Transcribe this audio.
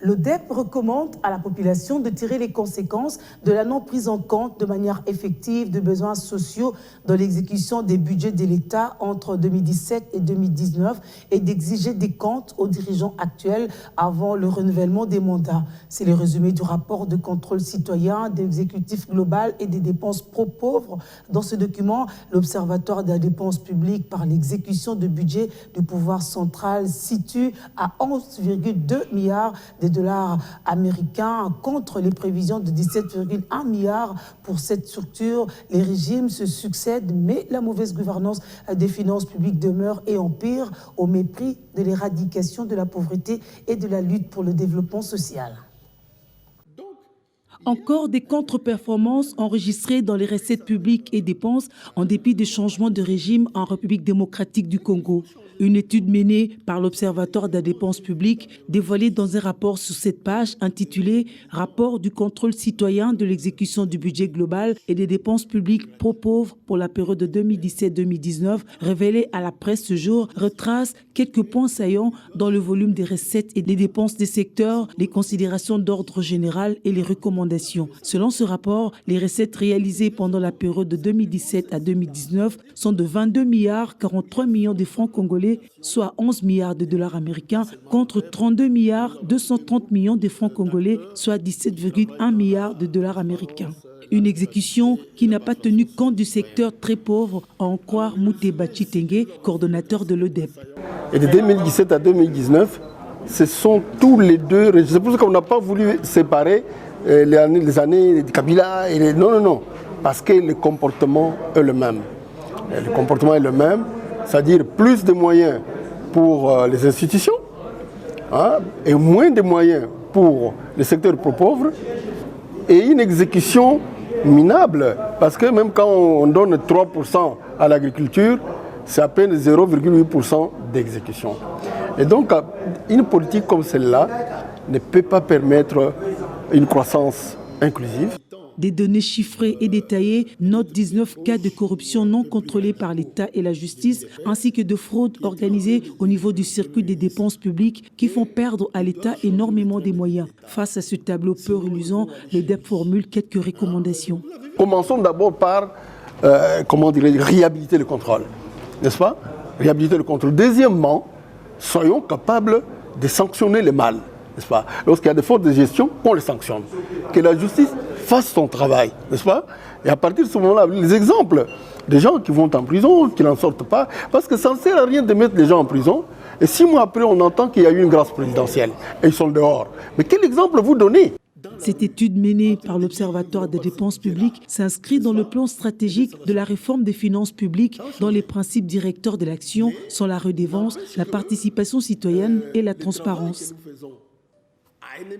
L'ODEP recommande à la population de tirer les conséquences de la non prise en compte de manière effective de besoins sociaux dans l'exécution des budgets de l'État entre 2017 et 2019 et d'exiger des comptes aux dirigeants actuels avant le renouvellement des mandats. C'est le résumé du rapport de contrôle citoyen de l'exécutif global et des dépenses pro-pauvres. Dans ce document, l'Observatoire de la dépense publique par l'exécution de budget du pouvoir central situe à 11,2 milliards de dollars américains contre les prévisions de 17,1 milliards pour cette structure. Les régimes se succèdent, mais la mauvaise gouvernance des finances publiques demeure et empire au mépris de l'éradication de la pauvreté et de la lutte pour le développement social. Encore des contre-performances enregistrées dans les recettes publiques et dépenses en dépit des changements de régime en République démocratique du Congo. Une étude menée par l'Observatoire de la dépense publique dévoilée dans un rapport sur cette page intitulé « Rapport du contrôle citoyen de l'exécution du budget global et des dépenses publiques pro-pauvres pour la période de 2017-2019 » révélée à la presse ce jour retrace quelques points saillants dans le volume des recettes et des dépenses des secteurs, les considérations d'ordre général et les recommandations. Selon ce rapport, les recettes réalisées pendant la période de 2017 à 2019 sont de 22 milliards 43 millions de francs congolais, soit 11 milliards de dollars américains, contre 32 milliards 230 millions de francs congolais, soit 17,1 milliards de dollars américains. Une exécution qui n'a pas tenu compte du secteur très pauvre, à en croire Mouteba Chitenge, coordonnateur de l'ODEP. Et de 2017 à 2019, ce sont tous les deux. C'est pour ça qu'on n'a pas voulu séparer les années de Kabila et les... Non. Parce que le comportement est le même. Le comportement est le même, c'est-à-dire plus de moyens pour les institutions et moins de moyens pour le secteur pauvre et une exécution minable. Parce que même quand on donne 3% à l'agriculture, c'est à peine 0,8% d'exécution. Et donc, une politique comme celle-là ne peut pas permettre une croissance inclusive. Des données chiffrées et détaillées notent 19 cas de corruption non contrôlés par l'État et la justice, ainsi que de fraudes organisées au niveau du circuit des dépenses publiques qui font perdre à l'État énormément de moyens. Face à ce tableau peu reluisant, l'ODEP formule quelques recommandations. Commençons d'abord par, réhabiliter le contrôle, n'est-ce pas? Réhabiliter le contrôle. Deuxièmement, soyons capables de sanctionner le mal, n'est-ce pas? Lorsqu'il y a des fautes de gestion, qu'on les sanctionne. Que la justice fasse son travail, n'est-ce pas? Et à partir de ce moment-là, les exemples des gens qui vont en prison, qui n'en sortent pas, parce que ça ne sert à rien de mettre les gens en prison, et 6 mois après, on entend qu'il y a eu une grâce présidentielle, et ils sont dehors. Mais quel exemple vous donnez? Cette étude menée par l'Observatoire des dépenses publiques s'inscrit dans le plan stratégique de la réforme des finances publiques dont les principes directeurs de l'action sont la redevance, la participation citoyenne et la transparence.